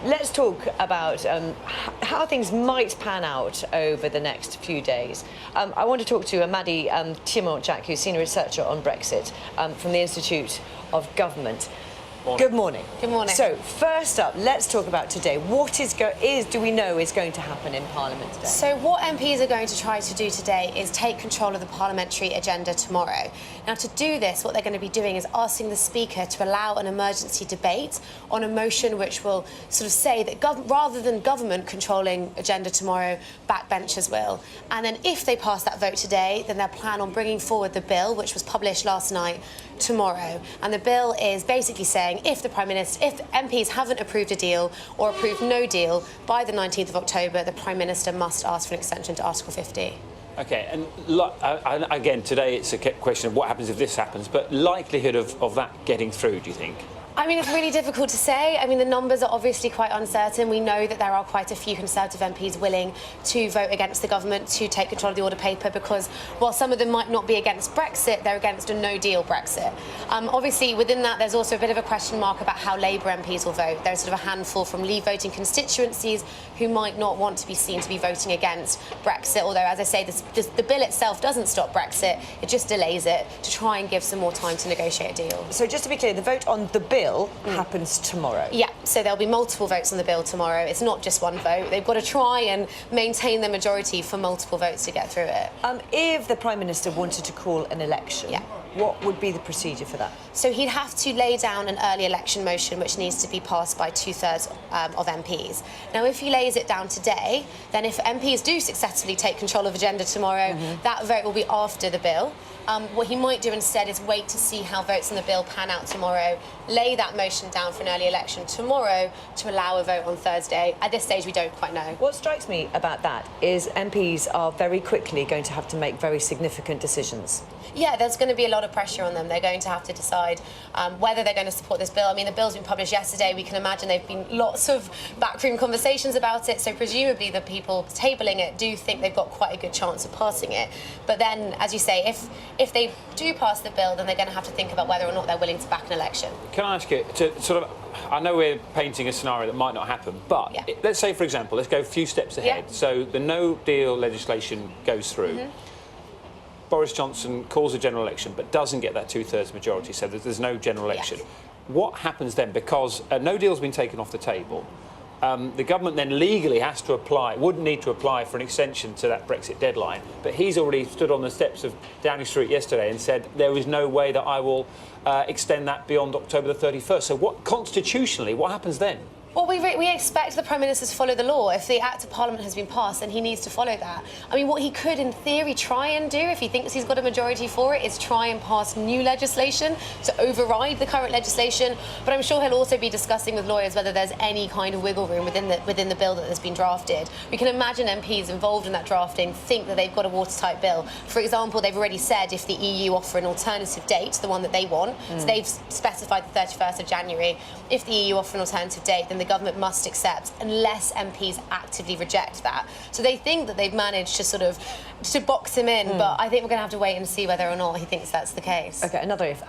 let's talk about how things might pan out over the next few days. I want to talk to Maddy Thimont Jack, who's Senior Researcher on Brexit from the Institute of Government. Good morning. Good morning. So, first up, let's talk about today. What do we know is going to happen in Parliament today? So what MPs are going to try to do today is take control of the parliamentary agenda tomorrow. Now, to do this, what they're going to be doing is asking the Speaker to allow an emergency debate on a motion which will sort of say that rather than government controlling agenda tomorrow, backbenchers will. And then if they pass that vote today, then they'll plan on bringing forward the bill, which was published last night, tomorrow. And the bill is basically saying if MPs haven't approved a deal or approved no deal by the 19th of October, the Prime Minister must ask for an extension to Article 50. OK, and again, today it's a question of what happens if this happens, but likelihood of that getting through, do you think? I mean, it's really difficult to say. I mean, the numbers are obviously quite uncertain. We know that there are quite a few Conservative MPs willing to vote against the government to take control of the order paper because, while some of them might not be against Brexit, they're against a no-deal Brexit. Obviously, within that, there's also a bit of a question mark about how Labour MPs will vote. There's sort of a handful from leave-voting constituencies who might not want to be seen to be voting against Brexit, although, as I say, the bill itself doesn't stop Brexit. It just delays it to try and give some more time to negotiate a deal. So just to be clear, the vote on the bill happens tomorrow. Yeah, so there'll be multiple votes on the bill tomorrow. It's not just one vote. They've got to try and maintain their majority for multiple votes to get through it. If the Prime Minister wanted to call an election, what would be the procedure for that? So he'd have to lay down an early election motion which needs to be passed by 2/3 of MPs. Now, if he lays it down today, then if MPs do successfully take control of agenda tomorrow, that vote will be after the bill. What he might do instead is wait to see how votes on the bill pan out tomorrow, lay that motion down for an early election tomorrow to allow a vote on Thursday. At this stage, we don't quite know. What strikes me about that is MPs are very quickly going to have to make very significant decisions. Yeah, there's going to be a lot of pressure on them. They're going to have to decide whether they're going to support this bill. I mean, the bill's been published yesterday. We can imagine there've been lots of backroom conversations about it, so presumably the people tabling it do think they've got quite a good chance of passing it. But then, as you say, if they do pass the bill, then they're going to have to think about whether or not they're willing to back an election. Can I ask you, to sort of, I know we're painting a scenario that might not happen, but let's say, for example, let's go a few steps ahead. So the no-deal legislation goes through. Boris Johnson calls a general election but doesn't get that 2/3 majority, so there's no general election. What happens then? Because no deal's been taken off the table. The government then legally has to would need to apply for an extension to that Brexit deadline, but he's already stood on the steps of Downing Street yesterday and said there is no way that I will extend that beyond October the 31st. So constitutionally, what happens then? Well, we expect the Prime Minister to follow the law. If the Act of Parliament has been passed, then he needs to follow that. I mean, what he could, in theory, try and do, if he thinks he's got a majority for it, is try and pass new legislation to override the current legislation. But I'm sure he'll also be discussing with lawyers whether there's any kind of wiggle room within the bill that has been drafted. We can imagine MPs involved in that drafting think that they've got a watertight bill. For example, they've already said if the EU offer an alternative date, the one that they want, so they've specified the 31st of January. If the EU offer an alternative date, then the government must accept unless MPs actively reject that. So they think that they've managed to sort of box him in, but I think we're going to have to wait and see whether or not he thinks that's the case. OK, another if.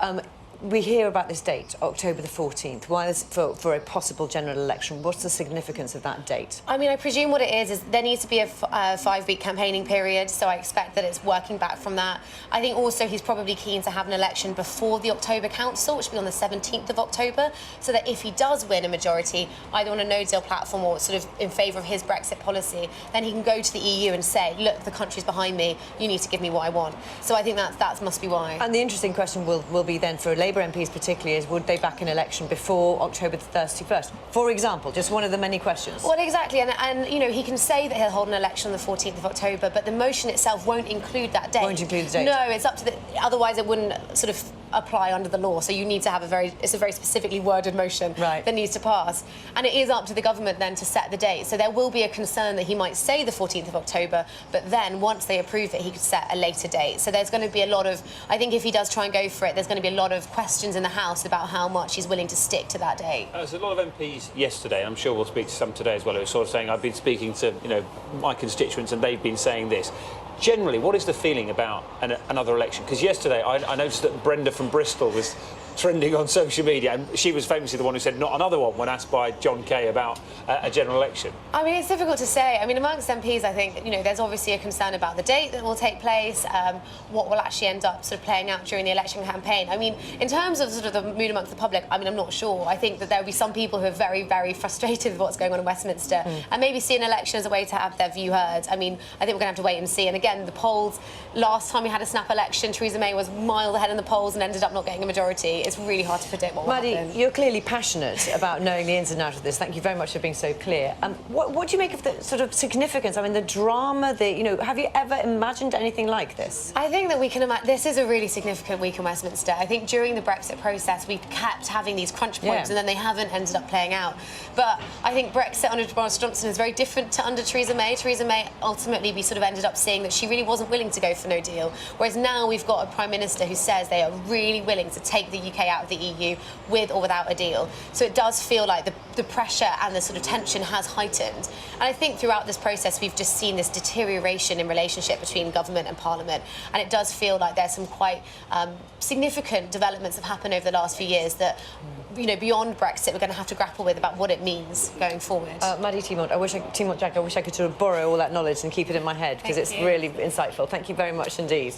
We hear about this date, October the 14th. Why is for a possible general election? What's the significance of that date? I mean, I presume what it is there needs to be a 5-week campaigning period, so I expect that it's working back from that. I think also he's probably keen to have an election before the October Council, which will be on the 17th of October, so that if he does win a majority, either on a no-deal platform or sort of in favour of his Brexit policy, then he can go to the EU and say, look, the country's behind me, you need to give me what I want. So I think that must be why. And the interesting question will be then for Labour MPs particularly is, would they back an election before October the 31st? For example, just one of the many questions. Well, exactly, and you know, he can say that he'll hold an election on the 14th of October, but the motion itself won't include that date. Won't include the date? No, it's up to otherwise it wouldn't sort of apply under the law, so you need to have it's a very specifically worded motion that needs to pass, and it is up to the government then to set the date. So there will be a concern that he might say the 14th of October, but then once they approve it, he could set a later date. So there's going to be a lot of, I think if he does try and go for it, there's going to be a lot of questions in the House about how much he's willing to stick to that date. There's a lot of MPs yesterday, I'm sure we'll speak to some today as well, who are sort of saying, I've been speaking to my constituents and they've been saying this. Generally, what is the feeling about another election? Because yesterday I noticed that Brenda from Bristol was trending on social media, and she was famously the one who said not another one when asked by John Kay about a general election. I mean, it's difficult to say. I mean, amongst MPs, I think, you know, there's obviously a concern about the date that will take place, what will actually end up sort of playing out during the election campaign. I mean, in terms of sort of the mood amongst the public, I mean, I'm not sure. I think that there will be some people who are very, very frustrated with what's going on in Westminster and maybe see an election as a way to have their view heard. I mean, I think we're going to have to wait and see. And again, the polls, last time we had a snap election, Theresa May was miles ahead in the polls and ended up not getting a majority. It's really hard to predict what will happen. Maddy, you're clearly passionate about knowing the ins and outs of this. Thank you very much for being so clear. What do you make of the sort of significance? I mean, the drama, you know, have you ever imagined anything like this? I think that we can imagine this is a really significant week in Westminster. I think during the Brexit process, we've kept having these crunch points and then they haven't ended up playing out. But I think Brexit under Boris Johnson is very different to under Theresa May. Theresa May, ultimately, we sort of ended up seeing that she really wasn't willing to go for no deal. Whereas now we've got a Prime Minister who says they are really willing to take the UK out of the EU with or without a deal. So it does feel like the pressure and the sort of tension has heightened. And I think throughout this process, we've just seen this deterioration in relationship between government and Parliament. And it does feel like there's some quite significant developments have happened over the last few years that, you know, beyond Brexit, we're going to have to grapple with about what it means going forward. Maddy Thimont Jack, I wish I could sort of borrow all that knowledge and keep it in my head, because it's really insightful. Thank you very much indeed.